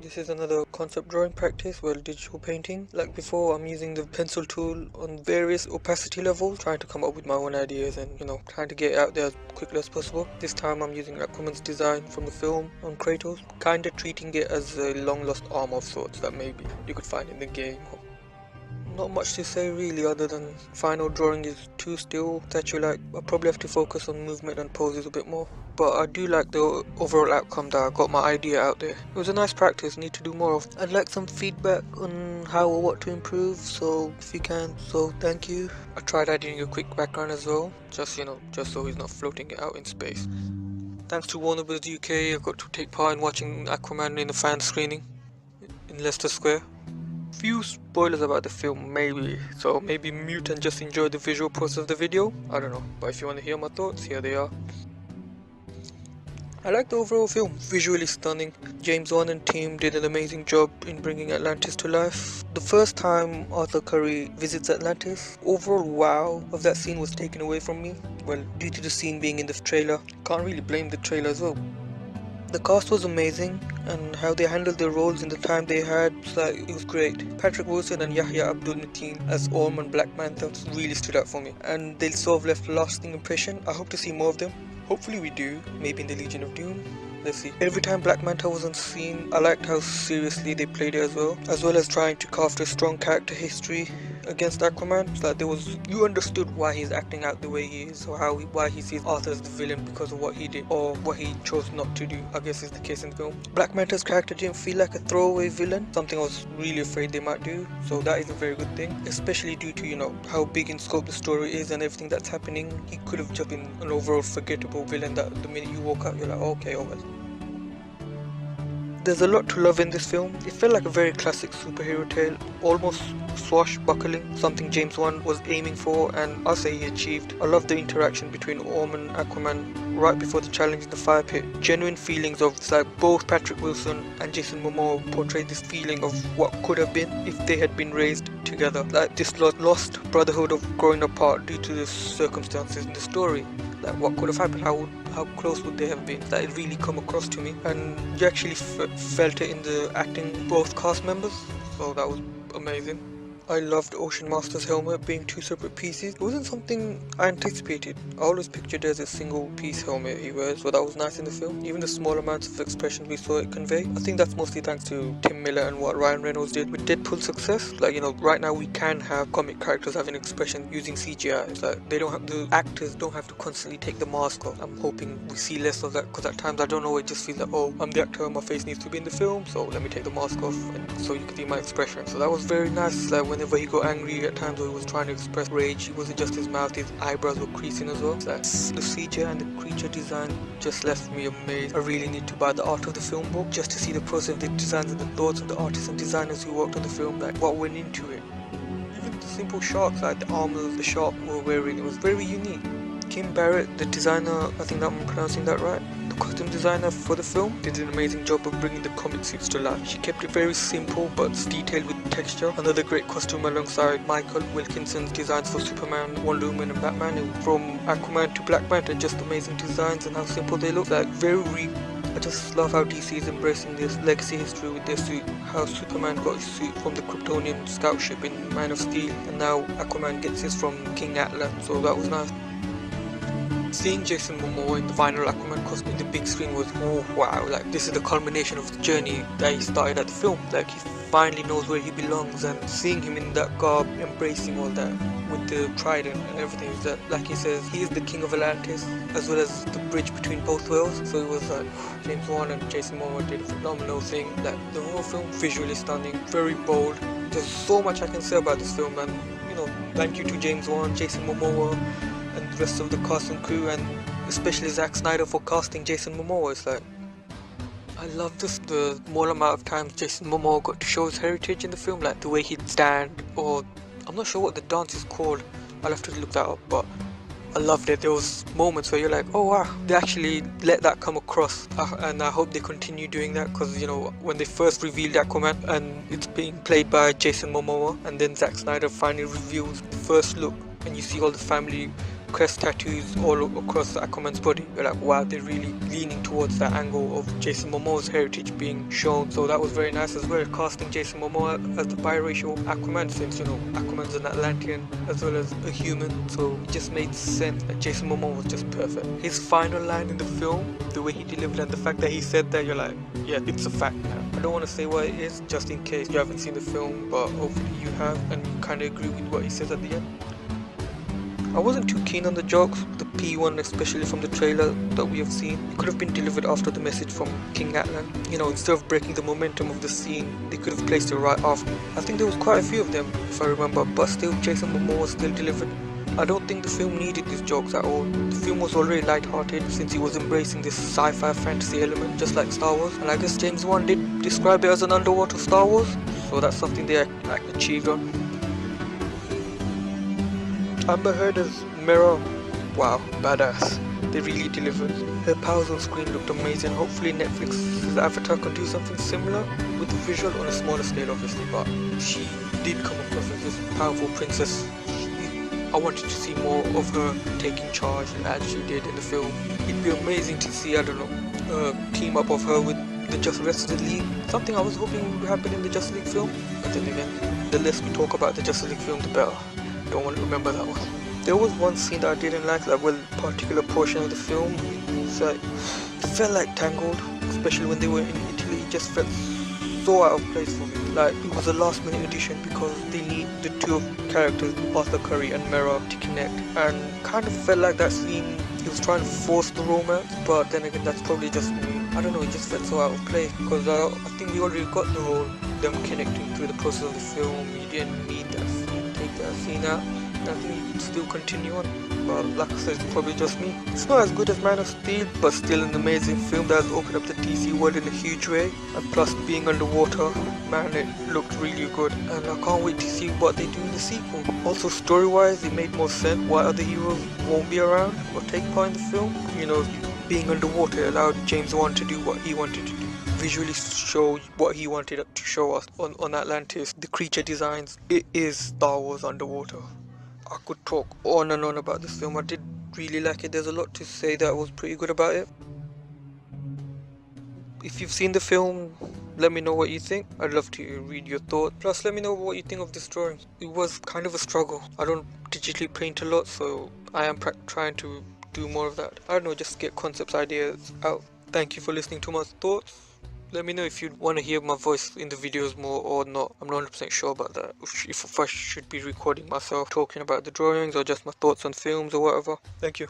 This is another concept drawing practice, well, digital painting. Like before, I'm using the pencil tool on various opacity levels, trying to come up with my own ideas and, trying to get it out there as quickly as possible. This time I'm using Aquaman's design from the film on Kratos, kinda treating it as a long lost arm of sorts that maybe you could find in the game. Not much to say really, other than final drawing is too still. Like I probably have to focus on movement and poses a bit more. But I do like the overall outcome that I got my idea out there. It was a nice practice, need to do more of. I'd like some feedback on how or what to improve, so if you can, so thank you. I tried adding a quick background as well, just so he's not floating out in space. Thanks to Warner Bros. UK, I got to take part in watching Aquaman in a fan screening in Leicester Square. Few spoilers about the film maybe, so maybe mute and just enjoy the visual process of the video. I don't know, but if you want to hear my thoughts, here they are. I like the overall film, visually stunning. James Wan and team did an amazing job in bringing Atlantis to life. The first time Arthur Curry visits Atlantis, overall wow of that scene was taken away from me. Well, due to the scene being in the trailer, can't really blame the trailer as well. The cast was amazing, and how they handled their roles in the time they had, it was great. Patrick Wilson and Yahya Abdul-Mateen as Orm and Black Manta really stood out for me, and they sort of left a lasting impression. I hope to see more of them. Hopefully we do, maybe in the Legion of Doom. Let's see. Every time Black Manta was on scene, I liked how seriously they played it as well as trying to craft a strong character history against Aquaman, so that you understood why he's acting out the way he is, or why he sees Arthur as the villain because of what he did, or what he chose not to do, I guess is the case in the film. Black Manta's character didn't feel like a throwaway villain, something I was really afraid they might do, so that is a very good thing, especially due to, how big in scope the story is and everything that's happening. He could have just been an overall forgettable villain that the minute you walk out you're like, okay, oh well. There's a lot to love in this film. It felt like a very classic superhero tale, almost swashbuckling, something James Wan was aiming for, and I'll say he achieved. I love the interaction between Orm and Aquaman right before the challenge in the fire pit. Genuine feelings of both Patrick Wilson and Jason Momoa portrayed this feeling of what could have been if they had been raised together. Like this lost brotherhood of growing apart due to the circumstances in the story. Like what could have happened, how close would they have been? That it really come across to me, and you actually felt it in the acting, both cast members, so that was amazing. I loved Ocean Master's helmet being two separate pieces. It wasn't something I anticipated. I always pictured it as a single piece helmet he wears, so that was nice in the film. Even the small amounts of expression we saw it convey. I think that's mostly thanks to Tim Miller and what Ryan Reynolds did with Deadpool's success. Right now we can have comic characters having expression using CGI. It's like the actors don't have to constantly take the mask off. I'm hoping we see less of that, because at times I don't know, it just feels like, oh, I'm the actor, my face needs to be in the film, so let me take the mask off and so you can see my expression. So that was very nice. Whenever he got angry, at times where he was trying to express rage, it wasn't just his mouth, his eyebrows were creasing as well. The CGI and the creature design just left me amazed. I really need to buy the Art of the Film book just to see the process of the designs and the thoughts of the artists and designers who worked on the film, what went into it. Even the simple sharks, like the armor the shark were wearing, it was very unique. Kim Barrett, the designer, I think I'm pronouncing that right, the costume designer for the film, did an amazing job of bringing the comic suits to life. She kept it very simple but detailed with texture. Another great costume alongside Michael Wilkinson's designs for Superman, Wonder Woman and Batman, and from Aquaman to Black Manta, just amazing designs and how simple they look. I just love how DC is embracing this legacy history with their suit. How Superman got his suit from the Kryptonian scout ship in Man of Steel, and now Aquaman gets his from King Atlas, so that was nice. Seeing Jason Momoa in the final Aquaman costume in the big screen was, oh wow, this is the culmination of the journey that he started at the film. He finally knows where he belongs, and seeing him in that garb, embracing all that with the trident and everything, is that, like he says, he is the king of Atlantis as well as the bridge between both worlds. So it was James Wan and Jason Momoa did a phenomenal thing. The whole film, visually stunning, very bold. There's so much I can say about this film, and thank you to James Wan, Jason Momoa, and the rest of the cast and crew, and especially Zack Snyder for casting Jason Momoa. I love the more amount of times Jason Momoa got to show his heritage in the film, the way he'd stand, or I'm not sure what the dance is called, I'll have to look that up, but I loved it. There was moments where you're like, oh wow, they actually let that come across, and I hope they continue doing that, because when they first revealed Aquaman and it's being played by Jason Momoa, and then Zack Snyder finally reveals the first look and you see all the family crest tattoos all across Aquaman's body. You're like, wow, they're really leaning towards that angle of Jason Momoa's heritage being shown. So that was very nice as well, casting Jason Momoa as the biracial Aquaman, since, you know, Aquaman's an Atlantean as well as a human. So it just made sense that Jason Momoa was just perfect. His final line in the film, the way he delivered and the fact that he said that, you're like, yeah, it's a fact now. I don't want to say what it is, just in case you haven't seen the film, but hopefully you have and you kind of agree with what he says at the end. I wasn't too keen on the jokes, the P1 especially from the trailer that we have seen. It could have been delivered after the message from King Atlan. You know, instead of breaking the momentum of the scene, they could have placed it right after. I think there was quite a few of them, if I remember, but still Jason Momoa still delivered. I don't think the film needed these jokes at all. The film was already light-hearted since he was embracing this sci-fi fantasy element, just like Star Wars. And I guess James Wan did describe it as an underwater Star Wars, so that's something they achieved on. Amber Heard as Mera, wow, badass. They really delivered. Her powers on screen looked amazing. Hopefully Netflix's Avatar can do something similar with the visual on a smaller scale obviously, but she did come across as this powerful princess. I wanted to see more of her taking charge as she did in the film. It'd be amazing to see, I don't know, a team up of her with the Justice League. Something I was hoping would happen in the Justice League film, but then again, the less we talk about the Justice League film, the better. Don't want to remember that one. There was one scene that I didn't like, that particular portion of the film. It felt like Tangled, especially when they were in Italy. It just felt so out of place for me. Like it was a last minute addition because they need the two characters, Arthur Curry and Mera, to connect, and kind of felt like that scene he was trying to force the romance, but then again that's probably just me. I don't know, it just felt so out of place because I think we already got the whole them connecting through the process of the film. You didn't need that scene, take that scene out. I think you can still continue on, but like I said, it's probably just me. It's not as good as Man of Steel, but still an amazing film that has opened up the DC world in a huge way, and plus being underwater, man, it looked really good, and I can't wait to see what they do in the sequel. Also story wise, it made more sense why other heroes won't be around or take part in the film. You know, being underwater allowed James Wan to do what he wanted to do, visually show what he wanted to show us on Atlantis, the creature designs. It is Star Wars underwater. I could talk on and on about this film. I did really like it. There's a lot to say that was pretty good about it. If you've seen the film, let me know what you think. I'd love to read your thoughts. Plus, let me know what you think of this drawing. It was kind of a struggle. I don't digitally paint a lot, so I am trying to do more of that. I don't know, just get concepts, ideas out. Thank you for listening to my thoughts. Let me know if you want to hear my voice in the videos more or not. I'm not 100% sure about that. If I should be recording myself talking about the drawings or just my thoughts on films or whatever. Thank you.